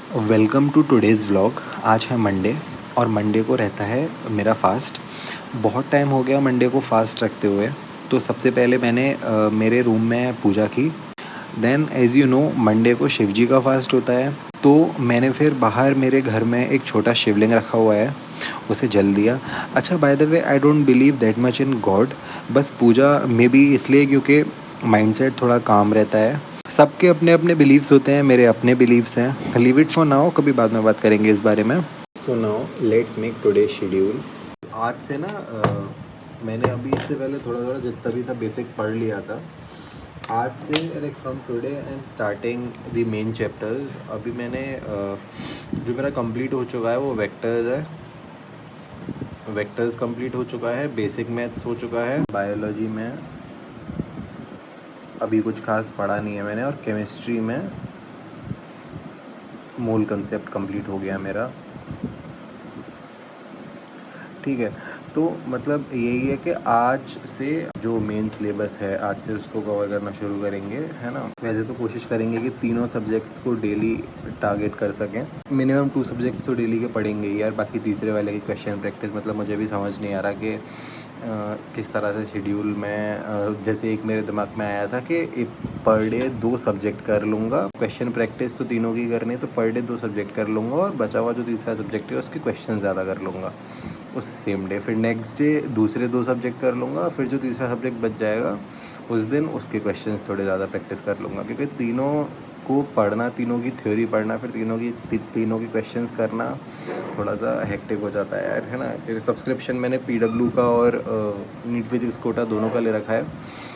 Welcome to today's vlog. आज है Monday और मंडे को रहता है मेरा फ़ास्ट। बहुत टाइम हो गया मंडे को फ़ास्ट रखते हुए। तो सबसे पहले मैंने मेरे रूम में पूजा की। Then as you know Monday को शिव जी का फ़ास्ट होता है। तो मैंने फिर बाहर मेरे घर में एक छोटा शिवलिंग रखा हुआ है, उसे जल दिया। अच्छा, by the way I don't believe that much in God. बस पूजा मे बी इसलिए क्योंकि माइंडसेट थोड़ा काम रहता है। सबके अपने अपने बिलीव्स होते हैं, मेरे अपने बिलीव्स हैं। लीव इट फॉर नाउ, कभी बाद में बात करेंगे इस बारे में। So now let's make today schedule. आज से ना मैंने अभी इससे पहले थोड़ा थोड़ा जितना भी था बेसिक पढ़ लिया था। आज से like from today I am starting the main chapters. अभी मैंने जो मेरा कंप्लीट हो चुका है वो वेक्टर्स है। वेक्टर्स कंप्लीट हो चुका है, बेसिक मैथ्स हो चुका है, बायोलॉजी में अभी कुछ खास पढ़ा नहीं है मैंने, और केमिस्ट्री में मूल कंसेप्ट कंप्लीट हो गया मेरा। ठीक है, तो मतलब यही है कि आज से जो मेन सिलेबस है आज से उसको कवर करना शुरू करेंगे, है ना। वैसे तो कोशिश करेंगे कि तीनों सब्जेक्ट्स को डेली टारगेट कर सकें। मिनिमम 2 सब्जेक्ट्स तो डेली के पढ़ेंगे ही यार। बाकी तीसरे वाले की क्वेश्चन प्रैक्टिस मतलब मुझे भी समझ नहीं आ रहा कि किस तरह से शेड्यूल में जैसे एक मेरे दिमाग में आया था कि पर डे 2 सब्जेक्ट कर लूँगा। क्वेश्चन प्रैक्टिस तो तीनों की करनी है, तो पर डे 2 सब्जेक्ट कर लूँगा और बचा हुआ जो तीसरा सब्जेक्ट है उसके क्वेश्चन ज़्यादा कर लूँगा उस सेम डे। फिर नेक्स्ट डे दूसरे 2 सब्जेक्ट कर लूँगा। फिर जो तीसरा सब्जेक्ट बच जाएगा उस दिन उसके क्वेश्चंस थोड़े ज़्यादा प्रैक्टिस कर लूँगा, क्योंकि तीनों को पढ़ना, तीनों की थ्योरी पढ़ना, फिर तीनों की क्वेश्चंस करना थोड़ा सा हेक्टिक हो जाता है यार, है ना। क्योंकि सब्सक्रिप्शन मैंने पीडब्ल्यू का और नीट फिजिक्स कोटा दोनों का ले रखा है।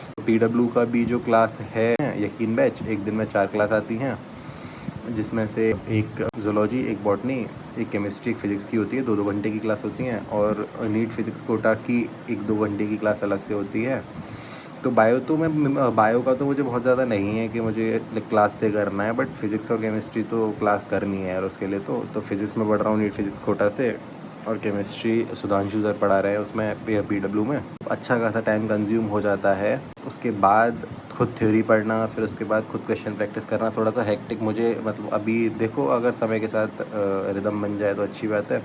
तो पीडब्ल्यू का भी जो क्लास है यकीन बैच, एक दिन में 4 क्लास आती हैं, जिसमें से एक ज़ूलॉजी, एक बॉटनी, एक केमिस्ट्री, एक फिज़िक्स की होती है। 2-2 घंटे की क्लास होती हैं। और नीट फिज़िक्स कोटा की 1-2 घंटे की क्लास अलग से होती है। तो बायो का तो मुझे बहुत ज़्यादा नहीं है कि मुझे क्लास से करना है, बट फिज़िक्स और केमिस्ट्री तो क्लास करनी है यार उसके लिए। तो फिज़िक्स में पढ़ रहा हूँ नीट फिज़िक्स कोटा से, और केमिस्ट्री सुधांशु सर पढ़ा रहे हैं उसमें पीडब्ल्यू में। अच्छा खासा टाइम कंज्यूम हो जाता है। उसके बाद खुद थ्योरी पढ़ना, फिर उसके बाद खुद क्वेश्चन प्रैक्टिस करना थोड़ा सा हेक्टिक मुझे, मतलब अभी देखो अगर समय के साथ रिदम बन जाए तो अच्छी बात है।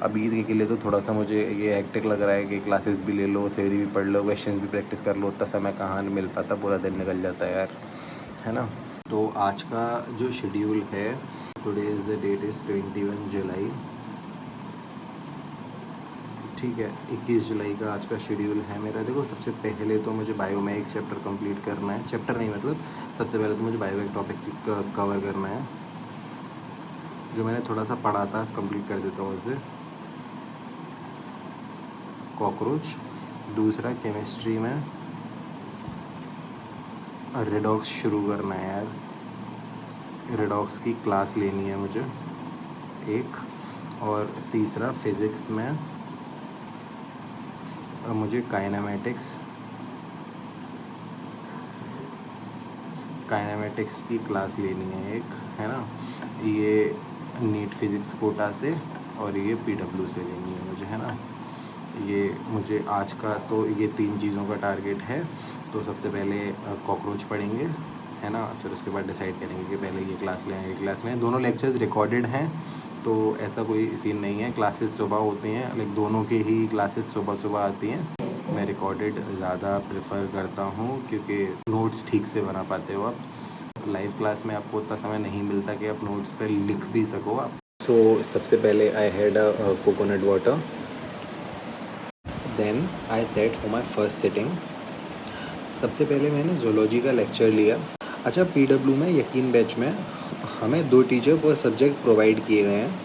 अभी के लिए तो थोड़ा सा मुझे ये हेक्टिक लग रहा है कि क्लासेस भी ले लो, थ्योरी भी पढ़ लो, क्वेश्चन भी प्रैक्टिस कर लो। उतना समय कहाँ मिल पाता, पूरा दिन निकल जाता है यार, है ना। तो आज का जो शेड्यूल है, today is the that is 21 जुलाई। ठीक है, 21 जुलाई का आज का शेड्यूल है मेरा। देखो सबसे पहले तो मुझे बायो में एक चैप्टर कंप्लीट करना है। चैप्टर नहीं, मतलब सबसे पहले तो मुझे बायो एक टॉपिक कवर करना है जो मैंने थोड़ा सा पढ़ा था, आज कंप्लीट कर देता हूँ उसे। कॉकरोच। दूसरा केमिस्ट्री में रेडॉक्स शुरू करना है यार, रेडॉक्स की क्लास लेनी है मुझे एक। और तीसरा फिज़िक्स में मुझे काइनेमेटिक्स की क्लास लेनी है एक, है ना। ये नीट फिज़िक्स कोटा से और ये पीडब्ल्यू से लेनी है मुझे, है ना। ये मुझे आज का तो ये 3 चीज़ों का टारगेट है। तो सबसे पहले कॉकरोच पढ़ेंगे, है ना। फिर उसके बाद डिसाइड करेंगे कि पहले ये क्लास लें। दोनों लेक्चर्स रिकॉर्डेड हैं, तो ऐसा कोई सीन नहीं है। क्लासेस सुबह होती हैं, लाइक दोनों की ही क्लासेस सुबह आती हैं। मैं रिकॉर्डेड ज़्यादा प्रेफर करता हूँ क्योंकि नोट्स ठीक से बना पाते हो आप। लाइव क्लास में आपको उतना समय नहीं मिलता कि आप नोट्स पे लिख भी सको आप। सो सबसे पहले I had a coconut water, then I set for my first sitting. सबसे पहले मैंने ज़ूलॉजी का लेक्चर लिया। अच्छा, पीडब्ल्यू में यकीन बैच में हमें 2 टीचर पर सब्जेक्ट प्रोवाइड किए गए हैं।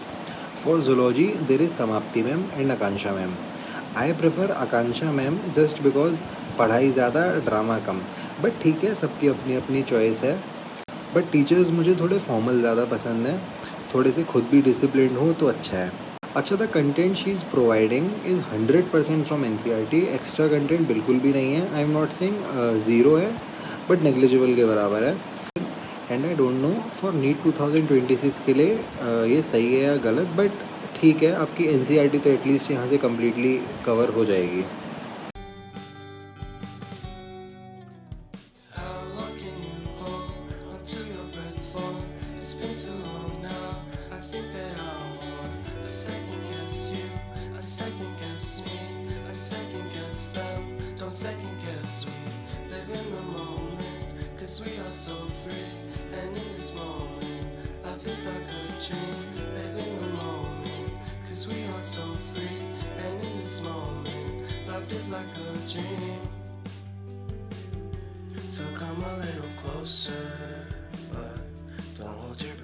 फॉर ज़ूलॉजी देर इज़ समाप्ति ma'am and Akanksha ma'am. I prefer Akanksha ma'am just because पढ़ाई ज़्यादा, ड्रामा कम। बट ठीक है, सबकी अपनी अपनी चॉइस है। बट टीचर्स मुझे थोड़े फॉर्मल ज़्यादा पसंद हैं, थोड़े से खुद भी डिसिप्लिन्ड हो तो अच्छा है। अच्छा, the content she is providing is 100% from NCERT. Extra content बिल्कुल भी नहीं है। I am not saying zero है, बट नेग्लिजिबल के बराबर है। And I don't know for NEET 2026 के लिए ये सही है या गलत, बट ठीक है, आपकी एनसीईआरटी तो एटलीस्ट यहाँ से कम्प्लीटली कवर हो जाएगी। How long can you hold onto your breath for? It's been too long now. life is like a dream. So come a little closer, but don't hold your breath.